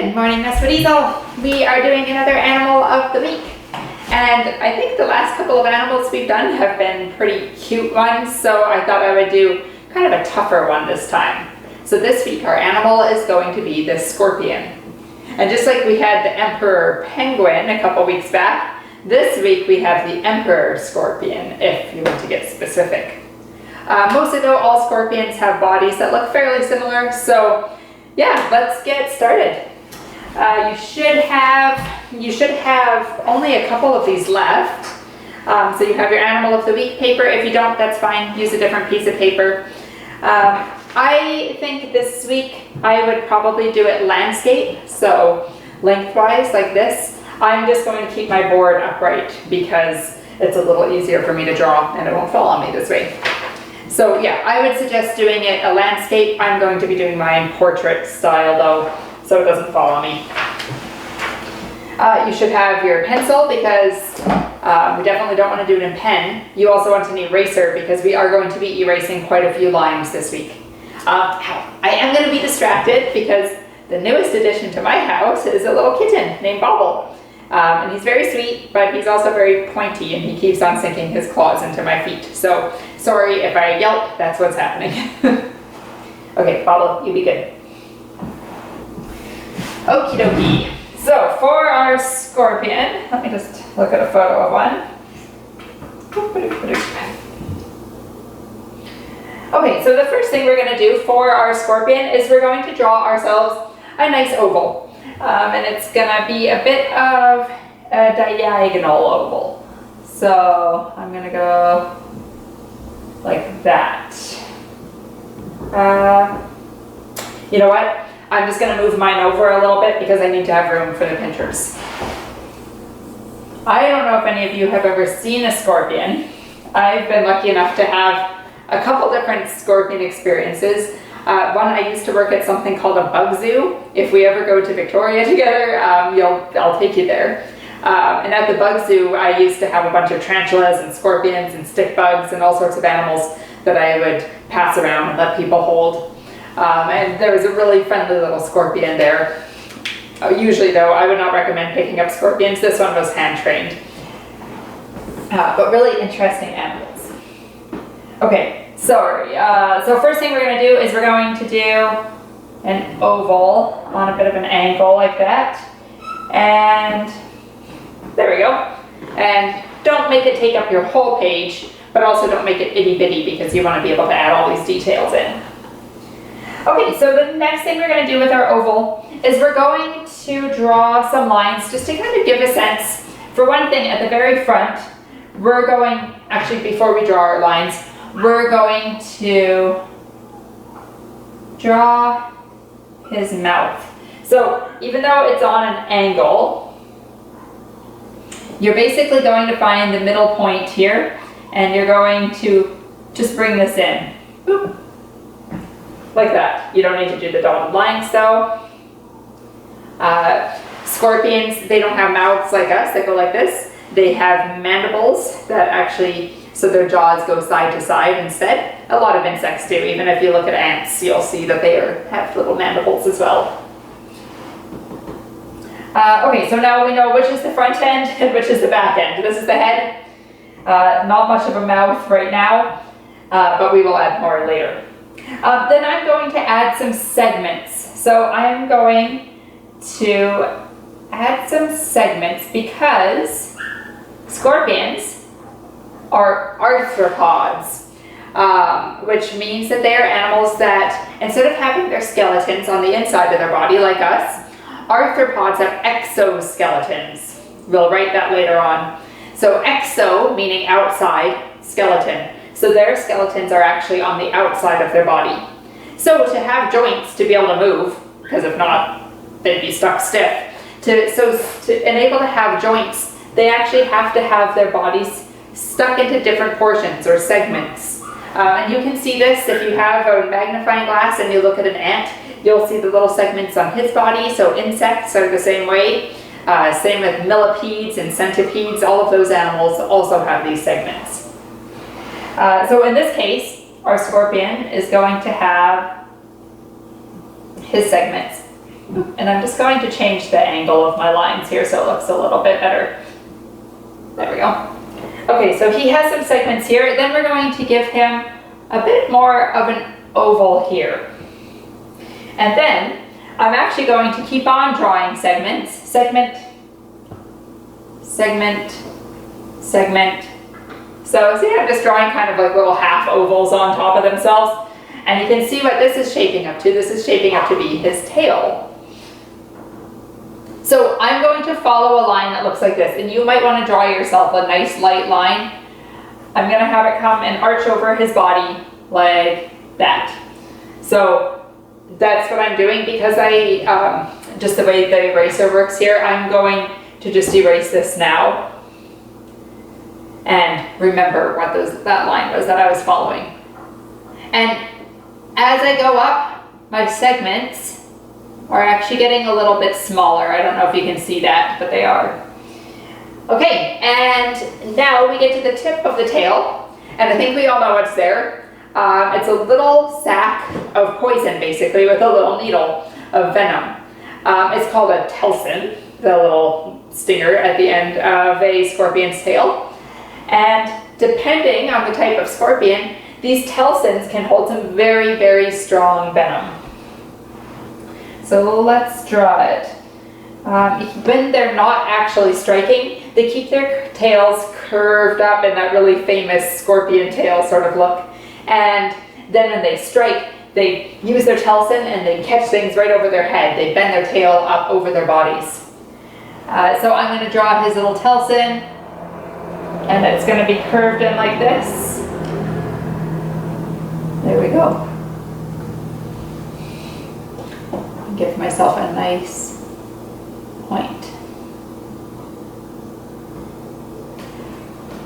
Good morning, Nus Wadeezulh. We are doing another animal of the week. And I think the last couple of animals we've done have been pretty cute ones, so I thought I would do kind of a tougher one this time. So this week our animal is going to be the scorpion. And just like we had the emperor penguin a couple weeks back, this week we have the emperor scorpion, if you want to get specific. Mostly though, all scorpions have bodies that look fairly similar, so yeah, let's get started. You should have only a couple of these left. So you have your animal of the week paper. If you don't, that's fine. Use a different piece of paper. I think this week I would probably do it landscape, so lengthwise like this. I'm just going to keep my board upright because it's a little easier for me to draw and it won't fall on me this way. So yeah, I would suggest doing it a landscape. I'm going to be doing mine portrait style though, so it doesn't fall on me. You should have your pencil because we definitely don't want to do it in pen. You also want an eraser because we are going to be erasing quite a few lines this week. I am going to be distracted because the newest addition to my house is a little kitten named Bobble. And he's very sweet, but he's also very pointy and he keeps on sinking his claws into my feet. So sorry if I yelp, that's what's happening. Okay, Bobble, you be good. Okie dokie. So for our scorpion, let me just look at a photo of one. Okay, so the first thing we're going to do for our scorpion is we're going to draw ourselves a nice oval. And it's going to be a bit of a diagonal oval. So I'm going to go like that. You know what? I'm just going to move mine over a little bit because I need to have room for the pincers. I don't know if any of you have ever seen a scorpion. I've been lucky enough to have a couple different scorpion experiences. One, I used to work at something called a bug zoo. If we ever go to Victoria together, I'll take you there. And at the bug zoo, I used to have a bunch of tarantulas and scorpions and stick bugs and all sorts of animals that I would pass around and let people hold. And there was a really friendly little scorpion there. Usually though, I would not recommend picking up scorpions. This one was hand-trained. But really interesting animals. Okay. Sorry, so first thing we're going to do is we're going to do an oval on a bit of an angle like that. And there we go. And don't make it take up your whole page, but also don't make it itty bitty because you want to be able to add all these details in. Okay, so the next thing we're going to do with our oval is we're going to draw some lines just to kind of give a sense. For one thing, at the very front, we're going, actually before we draw our lines, we're going to draw his mouth. So even though it's on an angle, you're basically going to find the middle point here and you're going to just bring this in. Boop. Like that. You don't need to do the dotted lines though. Scorpions, they don't have mouths like us that go like this. They have mandibles that actually, so their jaws go side to side instead. A lot of insects do. Even if you look at ants, you'll see that they have little mandibles as well. Okay, so now we know which is the front end and which is the back end. This is the head. Not much of a mouth right now, but we will add more later. Then I'm going to add some segments. So I'm going to add some segments because scorpions are arthropods, which means that they are animals that, instead of having their skeletons on the inside of their body like us, arthropods have exoskeletons. We'll write that later on. So exo, meaning outside, skeleton. So their skeletons are actually on the outside of their body. So to have joints to be able to move, because if not, they'd be stuck stiff. To enable to have joints, they actually have to have their bodies stuck into different portions or segments. And you can see this if you have a magnifying glass and you look at an ant, you'll see the little segments on his body. So insects are the same way. Same with millipedes and centipedes. All of those animals also have these segments. So in this case, our scorpion is going to have his segments. And I'm just going to change the angle of my lines here so it looks a little bit better. There we go. Okay, so he has some segments here. Then we're going to give him a bit more of an oval here. And then I'm actually going to keep on drawing segments. Segment, segment, segment. So see, I'm just drawing kind of like little half ovals on top of themselves. And you can see what this is shaping up to. This is shaping up to be his tail. So I'm going to follow a line that looks like this, and you might want to draw yourself a nice light line. I'm going to have it come and arch over his body like that. So that's what I'm doing because just the way the eraser works here, I'm going to just erase this now and remember what that line was that I was following. And as I go up, my segments are actually getting a little bit smaller. I don't know if you can see that, but they are. Okay, and now we get to the tip of the tail, and I think we all know what's there. It's a little sac of poison, basically, with a little needle of venom. It's called a telson, the little stinger at the end of a scorpion's tail. And depending on the type of scorpion, these telsons can hold some very, very strong venom. So let's draw it. When they're not actually striking, they keep their tails curved up in that really famous scorpion tail sort of look. And then when they strike, they use their telson and they catch things right over their head. They bend their tail up over their bodies. So I'm going to draw his little telson, and it's going to be curved in like this. There we go. Give myself a nice point.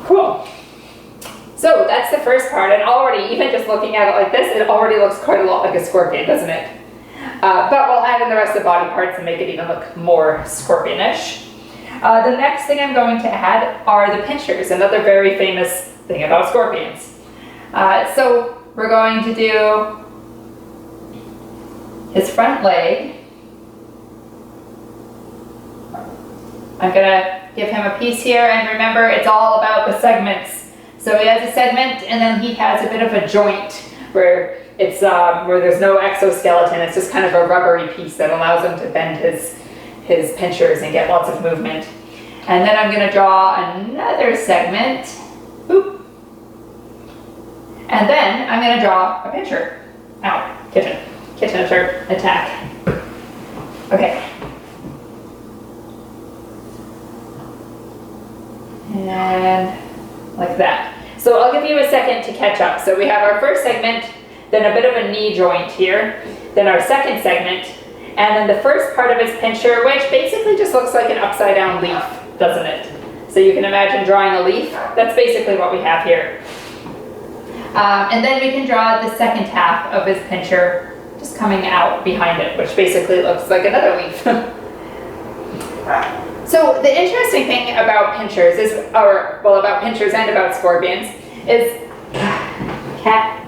Cool. So that's the first part, and already, even just looking at it like this, it already looks quite a lot like a scorpion, doesn't it? But we'll add in the rest of the body parts and make it even look more scorpionish. The next thing I'm going to add are the pinchers, another very famous thing about scorpions. So we're going to do his front leg. I'm going to give him a piece here, and remember, it's all about the segments. So he has a segment, and then he has a bit of a joint where it's where there's no exoskeleton. It's just kind of a rubbery piece that allows him to bend his pinchers and get lots of movement. And then I'm going to draw another segment. Boop. And then I'm going to draw a pincher. Ow, kitten attack. Okay. And like that. So I'll give you a second to catch up. So we have our first segment, then a bit of a knee joint here, then our second segment, and then the first part of his pincher, which basically just looks like an upside down leaf, doesn't it? So you can imagine drawing a leaf. That's basically what we have here. And then we can draw the second half of his pincher just coming out behind it, which basically looks like another leaf. So the interesting thing about pinchers is, about pinchers and about scorpions is, cat,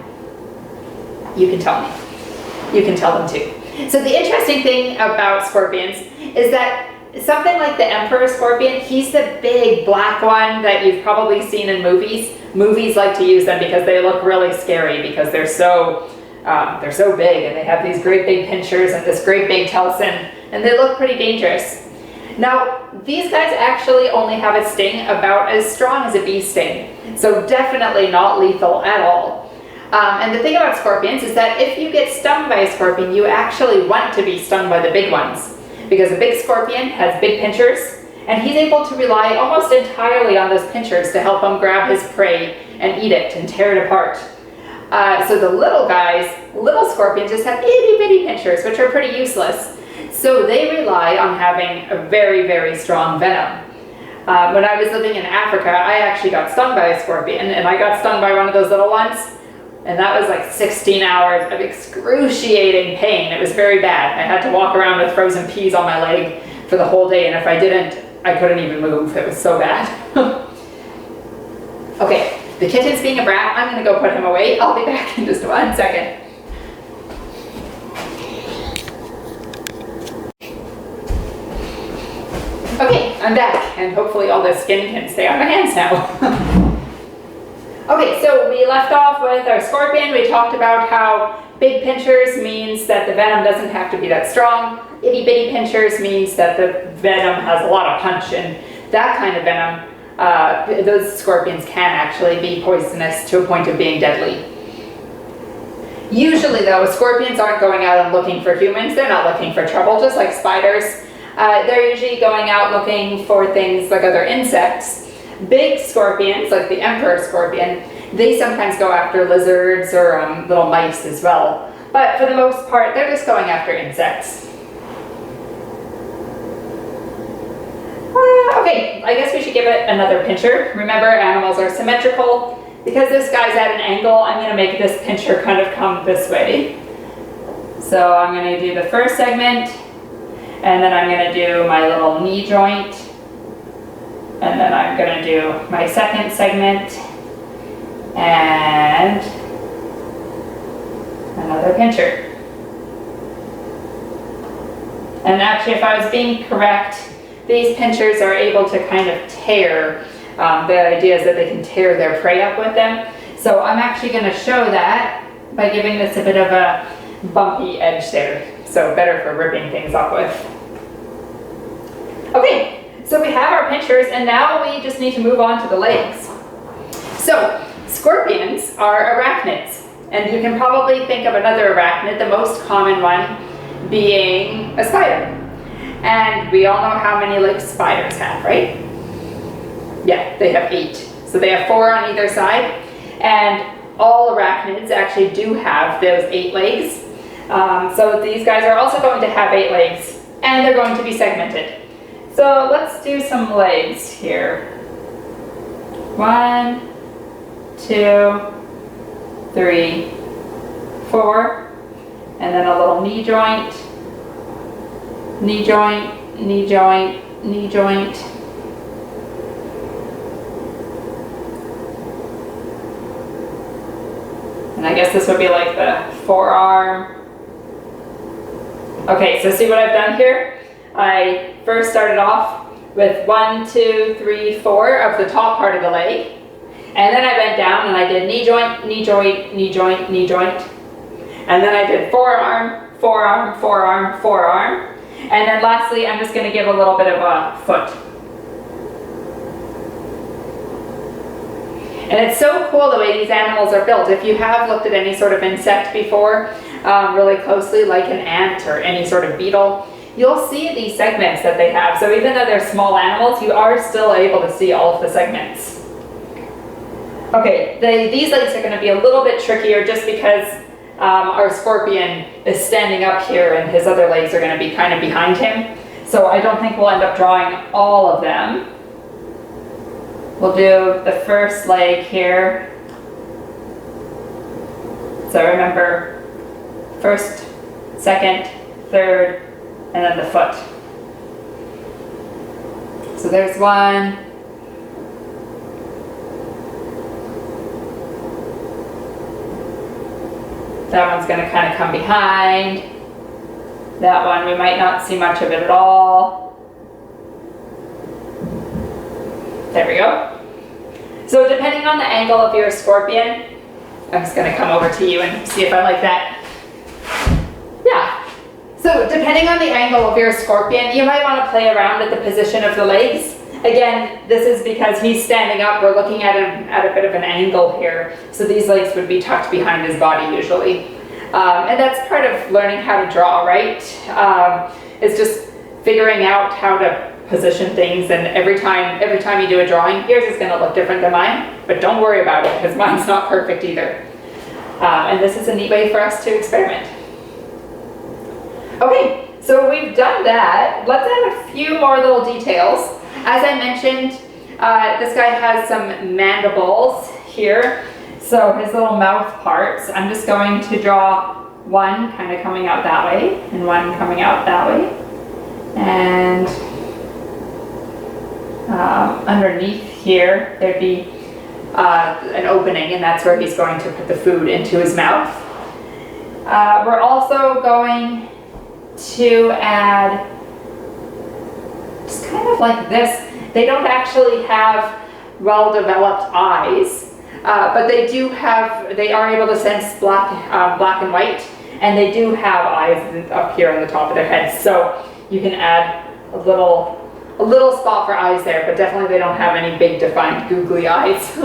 you can tell me. You can tell them too. So the interesting thing about scorpions is that something like the emperor scorpion, he's the big black one that you've probably seen in movies. Movies like to use them because they look really scary because they're so big and they have these great big pinchers and this great big telson, and they look pretty dangerous. Now, these guys actually only have a sting about as strong as a bee sting, so definitely not lethal at all. And the thing about scorpions is that if you get stung by a scorpion, you actually want to be stung by the big ones, because a big scorpion has big pinchers, and he's able to rely almost entirely on those pinchers to help him grab his prey and eat it and tear it apart. So the little guys, little scorpions, just have itty bitty pinchers, which are pretty useless. So they rely on having a very, very strong venom. When I was living in Africa, I actually got stung by a scorpion, and I got stung by one of those little ones, and that was like 16 hours of excruciating pain. It was very bad. I had to walk around with frozen peas on my leg for the whole day, and if I didn't, I couldn't even move. It was so bad. Okay, the kitten's being a brat. I'm going to go put him away. I'll be back in just 1 second. I'm back, and hopefully all the skin can stay on my hands now. Okay, so we left off with our scorpion. We talked about how big pinchers means that the venom doesn't have to be that strong. Itty bitty pinchers means that the venom has a lot of punch, and that kind of venom, those scorpions can actually be poisonous to a point of being deadly. Usually though, scorpions aren't going out and looking for humans. They're not looking for trouble, just like spiders. They're usually going out looking for things like other insects. Big scorpions, like the emperor scorpion, they sometimes go after lizards or little mice as well. But for the most part, they're just going after insects. Okay, I guess we should give it another pincher. Remember, animals are symmetrical. Because this guy's at an angle, I'm going to make this pincher kind of come this way. So I'm going to do the first segment, and then I'm going to do my little knee joint. And then I'm going to do my second segment and another pincher. And actually, if I was being correct, these pinchers are able to kind of tear. The idea is that they can tear their prey up with them. So I'm actually going to show that by giving this a bit of a bumpy edge there. So better for ripping things up with. Okay. So we have our pinchers, and now we just need to move on to the legs. So scorpions are arachnids, and you can probably think of another arachnid, the most common one being a spider. And we all know how many legs spiders have, right? Yeah, they have 8. So they have 4 on either side, and all arachnids actually do have those 8 legs. So these guys are also going to have 8 legs, and they're going to be segmented. So let's do some legs here. 1, 2, 3, 4, and then a little knee joint, knee joint, knee joint, knee joint. And I guess this would be like the forearm. Okay, so see what I've done here? I first started off with 1, 2, 3, 4 of the top part of the leg. And then I bent down and I did knee joint, knee joint, knee joint, knee joint. And then I did forearm, forearm, forearm, forearm. And then lastly, I'm just going to give a little bit of a foot. And it's so cool the way these animals are built. If you have looked at any sort of insect before, really closely, like an ant or any sort of beetle, you'll see these segments that they have. So even though they're small animals, you are still able to see all of the segments. Okay, these legs are going to be a little bit trickier just because our scorpion is standing up here and his other legs are going to be kind of behind him. So I don't think we'll end up drawing all of them. We'll do the first leg here. So remember, first, second, third, and then the foot. So there's one. That one's going to kind of come behind. That one, we might not see much of it at all. There we go. So depending on the angle of your scorpion, I'm just going to come over to you and see if I like that. Yeah. So depending on the angle of your scorpion, you might want to play around at the position of the legs. Again, this is because he's standing up. We're looking at him at a bit of an angle here. So these legs would be tucked behind his body usually. And that's part of learning how to draw, right? It's just figuring out how to position things, and every time you do a drawing, yours is going to look different than mine, but don't worry about it because mine's not perfect either. And this is a neat way for us to experiment. Okay, so we've done that. Let's add a few more little details. As I mentioned, this guy has some mandibles here, so his little mouth parts. I'm just going to draw one kind of coming out that way and one coming out that way, and underneath here there'd be an opening, and that's where he's going to put the food into his mouth. We're also going to add just kind of like this. They don't actually have well-developed eyes, but they are able to sense black and white, and they do have eyes up here on the top of their heads. So you can add a little spot for eyes there, but definitely they don't have any big defined googly eyes.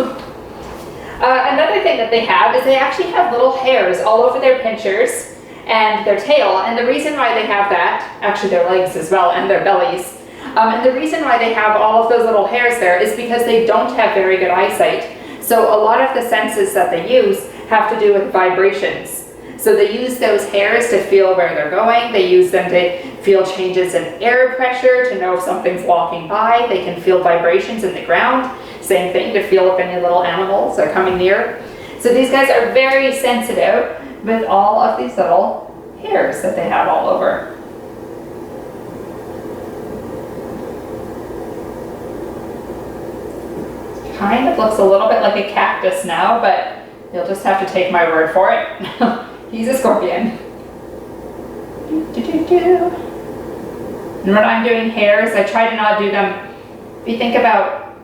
Another thing that they have is they actually have little hairs all over their pinchers and their tail, and the reason why they have that, actually their legs as well, and their bellies, and the reason why they have all of those little hairs there is because they don't have very good eyesight. So a lot of the senses that they use have to do with vibrations. So they use those hairs to feel where they're going. They use them to feel changes in air pressure, to know if something's walking by. They can feel vibrations in the ground. Same thing, to feel if any little animals are coming near. So these guys are very sensitive with all of these little hairs that they have all over. Kind of looks a little bit like a cactus now, but you'll just have to take my word for it. He's a scorpion. And when I'm doing hairs, I try to not do them. If you think about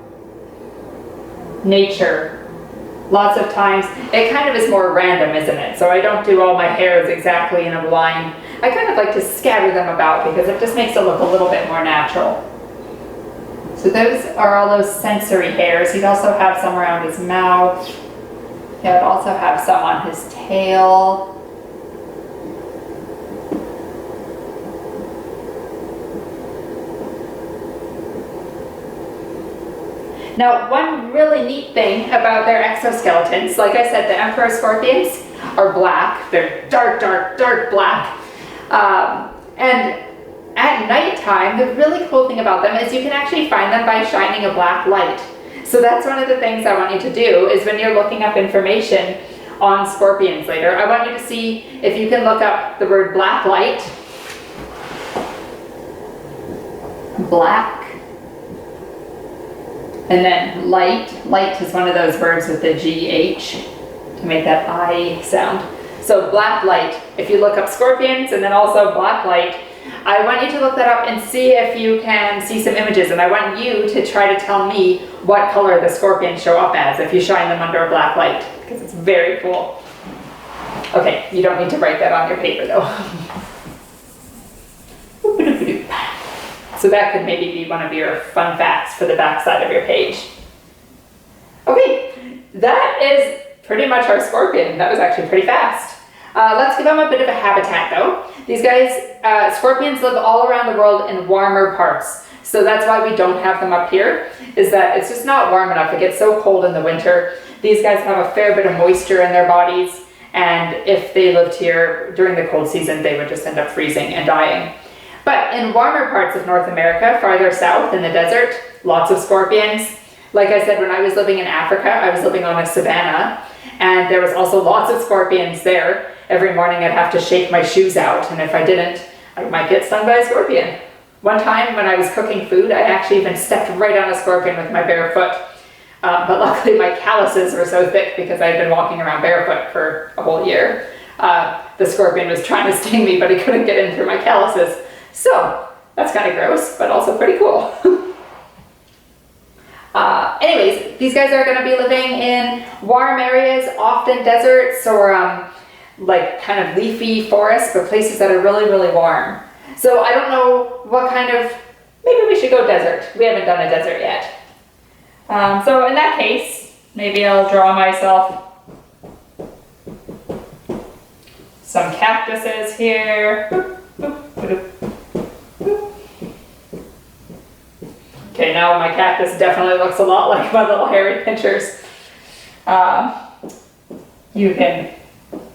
nature, lots of times it kind of is more random, isn't it? So I don't do all my hairs exactly in a line. I kind of like to scatter them about because it just makes it look a little bit more natural. So those are all those sensory hairs. He'd also have some around his mouth. He would also have some on his tail. Now, one really neat thing about their exoskeletons, like I said, the emperor scorpions are black. They're dark, dark, dark black. And at nighttime, the really cool thing about them is you can actually find them by shining a black light. So that's one of the things I want you to do is when you're looking up information on scorpions later, I want you to see if you can look up the word black light. Black. And then light. Light is one of those verbs with the GH to make that I sound. So black light. If you look up scorpions and then also black light, I want you to look that up and see if you can see some images. And I want you to try to tell me what color the scorpions show up as if you shine them under a black light, because it's very cool. Okay, you don't need to write that on your paper though. So that could maybe be one of your fun facts for the back side of your page. Okay, that is pretty much our scorpion. That was actually pretty fast. Let's give them a bit of a habitat though. These guys, scorpions live all around the world in warmer parts. So that's why we don't have them up here, is that it's just not warm enough. It gets so cold in the winter. These guys have a fair bit of moisture in their bodies, and if they lived here during the cold season, they would just end up freezing and dying. But in warmer parts of North America, farther south in the desert, lots of scorpions. Like I said, when I was living in Africa, I was living on a savanna, and there was also lots of scorpions there. Every morning I'd have to shake my shoes out, and if I didn't, I might get stung by a scorpion. One time when I was cooking food, I actually even stepped right on a scorpion with my bare foot. But luckily my calluses were so thick because I had been walking around barefoot for a whole year. The scorpion was trying to sting me, but he couldn't get in through my calluses. So that's kind of gross, but also pretty cool. Anyways, these guys are going to be living in warm areas, often deserts or like kind of leafy forests, but places that are really, really warm. So I don't know what kind of, maybe we should go desert. We haven't done a desert yet. So in that case, maybe I'll draw myself some cactuses here. Okay, now my cactus definitely looks a lot like my little hairy pinchers. You can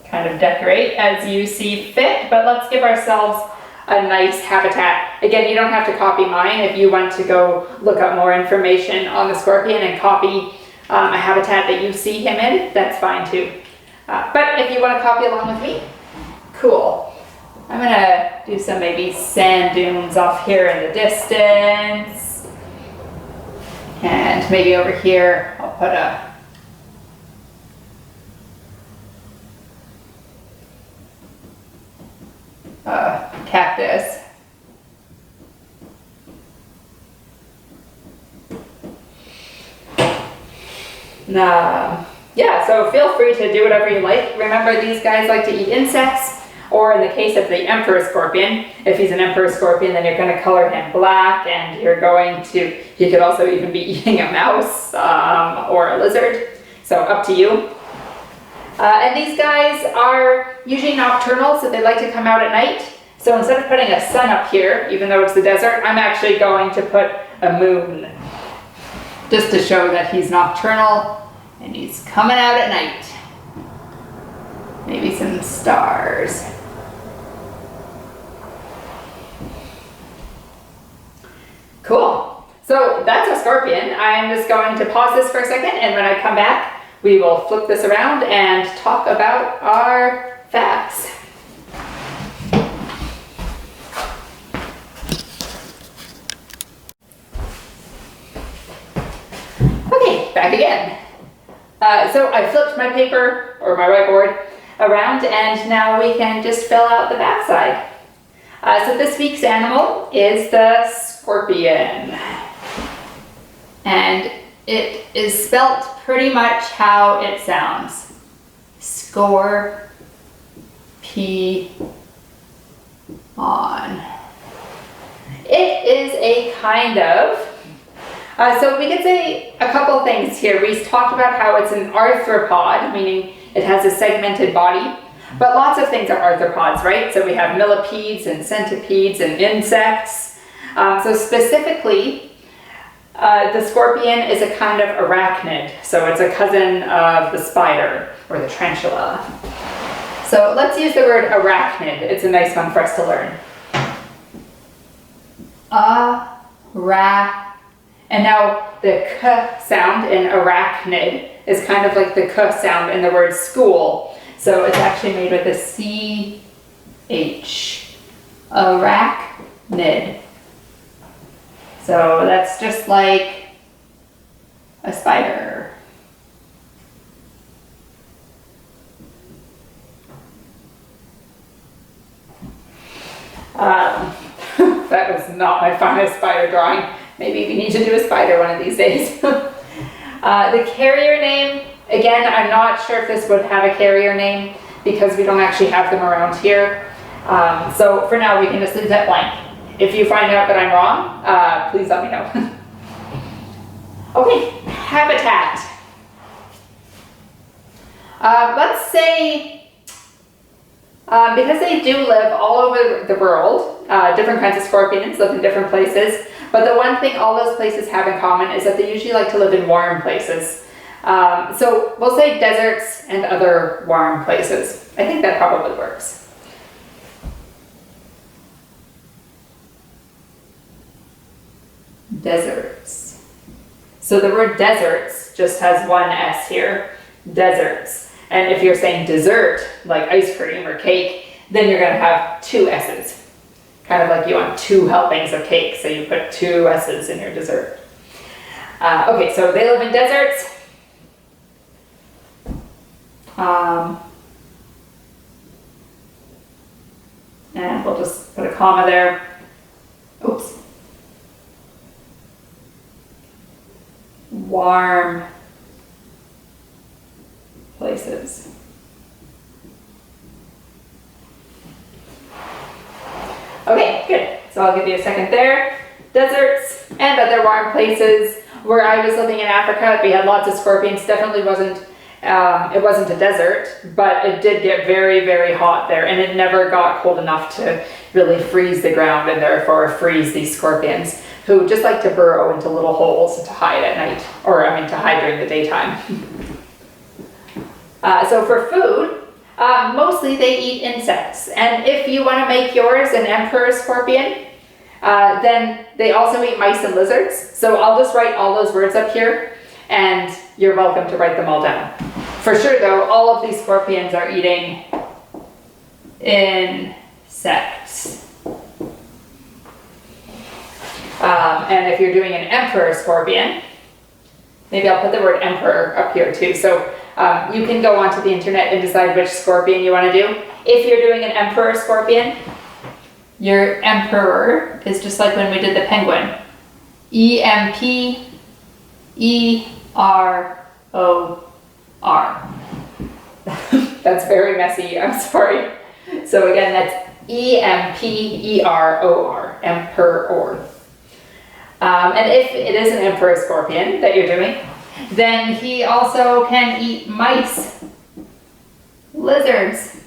kind of decorate as you see fit, but let's give ourselves a nice habitat. Again, you don't have to copy mine. If you want to go look up more information on the scorpion and copy a habitat that you see him in, that's fine too. But if you want to copy along with me, cool. I'm gonna do some maybe sand dunes off here in the distance. And maybe over here, I'll put a cactus. Yeah, so feel free to do whatever you like. Remember, these guys like to eat insects, or in the case of the emperor scorpion, if he's an emperor scorpion, then you're going to color him black, and he could also even be eating a mouse or a lizard, so up to you. And these guys are usually nocturnal, so they like to come out at night. So instead of putting a sun up here, even though it's the desert, I'm actually going to put a moon, just to show that he's nocturnal and he's coming out at night. Maybe some stars. Cool. So that's a scorpion. I'm just going to pause this for a second, and when I come back, we will flip this around and talk about our facts. Okay, back again. So I flipped my paper, or my whiteboard, around, and now we can just fill out the backside. So this week's animal is the scorpion. And it is spelt pretty much how it sounds. Scorpion. It is a kind of, so we could say a couple things here. We talked about how it's an arthropod, meaning it has a segmented body, but lots of things are arthropods, right? So we have millipedes and centipedes and insects. So specifically, the scorpion is a kind of arachnid, so it's a cousin of the spider or the tarantula. So let's use the word arachnid. It's a nice one for us to learn. And now the k sound in arachnid is kind of like the k sound in the word school. So it's actually made with a CH. Arachnid. So that's just like a spider. That was not my finest spider drawing. Maybe we need to do a spider one of these days. The carrier name, again, I'm not sure if this would have a carrier name because we don't actually have them around here. So for now, we can just leave that blank. If you find out that I'm wrong, please let me know. Okay, habitat. Let's say, because they do live all over the world, different kinds of scorpions live in different places, but the one thing all those places have in common is that they usually like to live in warm places. So we'll say deserts and other warm places. I think that probably works. Deserts. So the word deserts just has one S here, deserts. And if you're saying dessert, like ice cream or cake, then you're going to have two S's. Kind of like you want 2 helpings of cake, so you put 2 S's in your dessert. Okay, so they live in deserts. And we'll just put a comma there. Oops. Warm places. Okay, good. So I'll give you a second there. Deserts and other warm places. Where I was living in Africa, we had lots of scorpions. Definitely wasn't, it wasn't a desert, but it did get very, very hot there, and it never got cold enough to really freeze the ground and therefore freeze these scorpions, who just like to burrow into little holes to hide at night, or I mean to hide during the daytime. So for food, mostly they eat insects, and if you want to make yours an emperor scorpion, then they also eat mice and lizards. So I'll just write all those words up here, and you're welcome to write them all down. For sure though, all of these scorpions are eating insects. And if you're doing an emperor scorpion, maybe I'll put the word emperor up here too. So you can go onto the internet and decide which scorpion you want to do. If you're doing an emperor scorpion, your emperor is just like when we did the penguin. E-M-P-E-R-O-R. That's very messy, I'm sorry. So again, that's E-M-P-E-R-O-R, emperor. And if it is an emperor scorpion that you're doing, then he also can eat mice, lizards,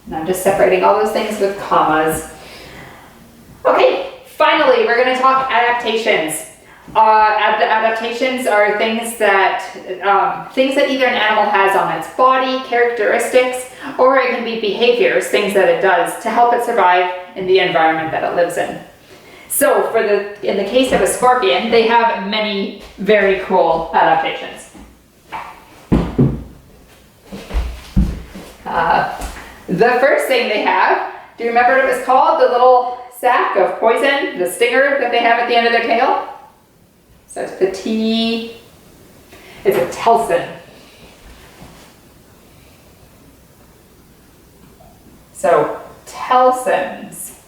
and I'm just separating all those things with commas. Okay, finally, we're going to talk adaptations. Adaptations are things that either an animal has on its body, characteristics, or it can be behaviors, things that it does to help it survive in the environment that it lives in. So in the case of a scorpion, they have many very cool adaptations. The first thing they have, do you remember what it was called? The little sac of poison, the stinger that they have at the end of their tail? So it's the T, it's a telson. So telsons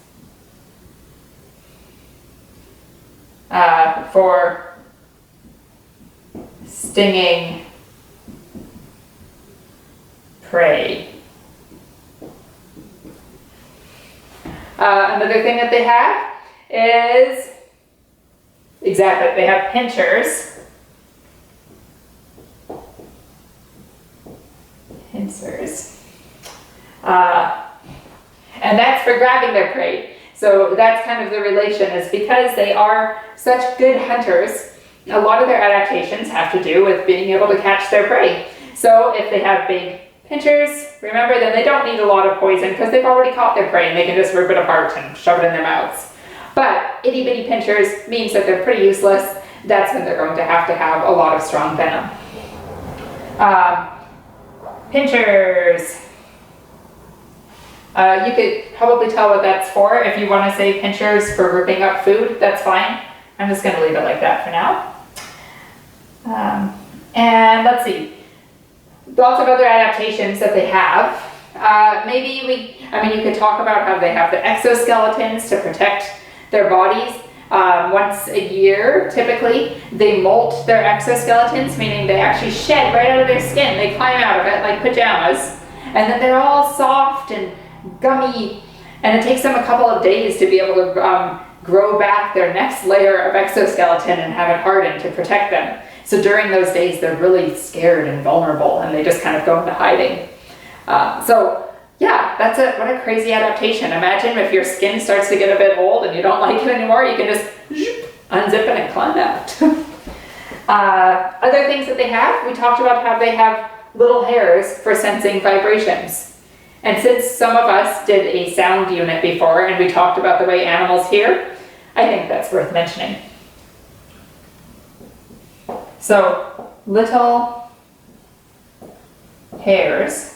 for stinging prey. Another thing that they have is, exactly, they have pinchers. Pincers. And that's for grabbing their prey. So that's kind of the relation, is because they are such good hunters, a lot of their adaptations have to do with being able to catch their prey. So if they have big pinchers, remember, then they don't need a lot of poison because they've already caught their prey and they can just rip it apart and shove it in their mouths. But itty bitty pinchers means that they're pretty useless. That's when they're going to have a lot of strong venom. Pinchers. You could probably tell what that's for. If you want to say pinchers for ripping up food, that's fine. I'm just going to leave it like that for now. And let's see. Lots of other adaptations that they have. You could talk about how they have the exoskeletons to protect their bodies. Once a year, typically, they molt their exoskeletons, meaning they actually shed right out of their skin. They climb out of it like pajamas, and then they're all soft and gummy, and it takes them a couple of days to be able to grow back their next layer of exoskeleton and have it harden to protect them. So during those days, they're really scared and vulnerable, and they just kind of go into hiding. Yeah, what a crazy adaptation. Imagine if your skin starts to get a bit old and you don't like it anymore, you can just unzip it and climb out. Other things that they have, we talked about how they have little hairs for sensing vibrations. And since some of us did a sound unit before and we talked about the way animals hear, I think that's worth mentioning. So, little hairs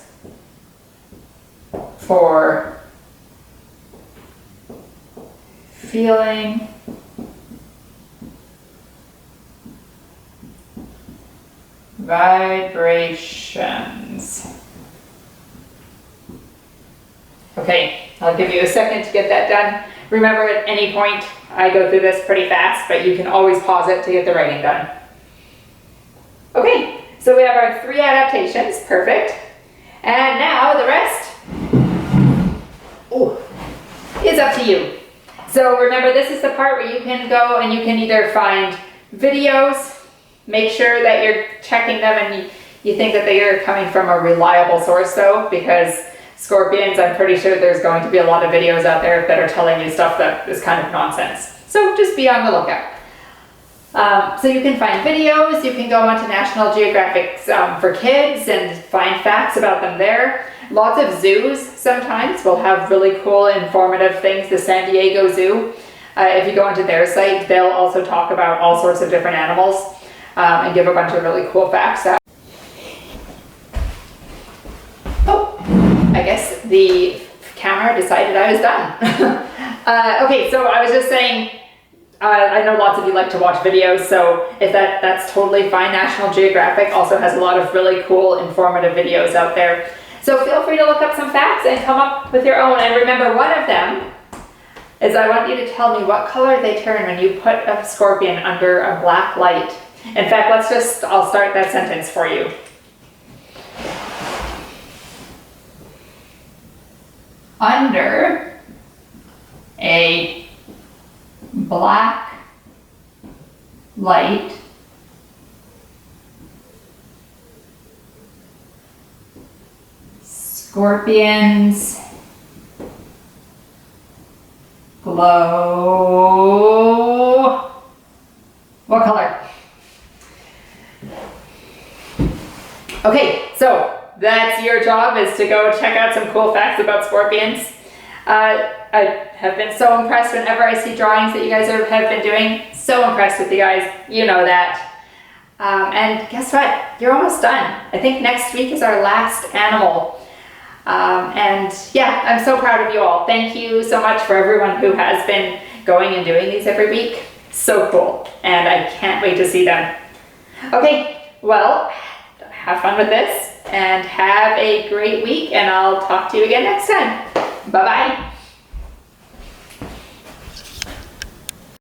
for feeling vibrations. Okay, I'll give you a second to get that done. Remember, at any point, I go through this pretty fast, but you can always pause it to get the writing done. Okay, so we have our 3 adaptations, perfect. And now the rest is up to you. So remember, this is the part where you can go and you can either find videos, make sure that you're checking them and you think that they are coming from a reliable source though, because scorpions, I'm pretty sure there's going to be a lot of videos out there that are telling you stuff that is kind of nonsense. So just be on the lookout. So you can find videos, you can go onto National Geographic for kids and find facts about them there. Lots of zoos sometimes will have really cool informative things. The San Diego Zoo, if you go onto their site, they'll also talk about all sorts of different animals and give a bunch of really cool facts out. Oh, I guess the camera decided I was done. Okay, so I was just saying, I know lots of you like to watch videos, so if that's totally fine. National Geographic also has a lot of really cool, informative videos out there. So feel free to look up some facts and come up with your own. And remember, one of them is I want you to tell me what color they turn when you put a scorpion under a black light. In fact, I'll start that sentence for you. Under a black light, scorpions glow. What color? Okay, so that's your job, is to go check out some cool facts about scorpions. I have been so impressed whenever I see drawings that you guys have been doing. So impressed with you guys, you know that. And guess what? You're almost done. I think next week is our last animal. And yeah, I'm so proud of you all. Thank you so much for everyone who has been going and doing these every week. So cool. And I can't wait to see them. Okay, well, have fun with this and have a great week, and I'll talk to you again next time. Bye-bye.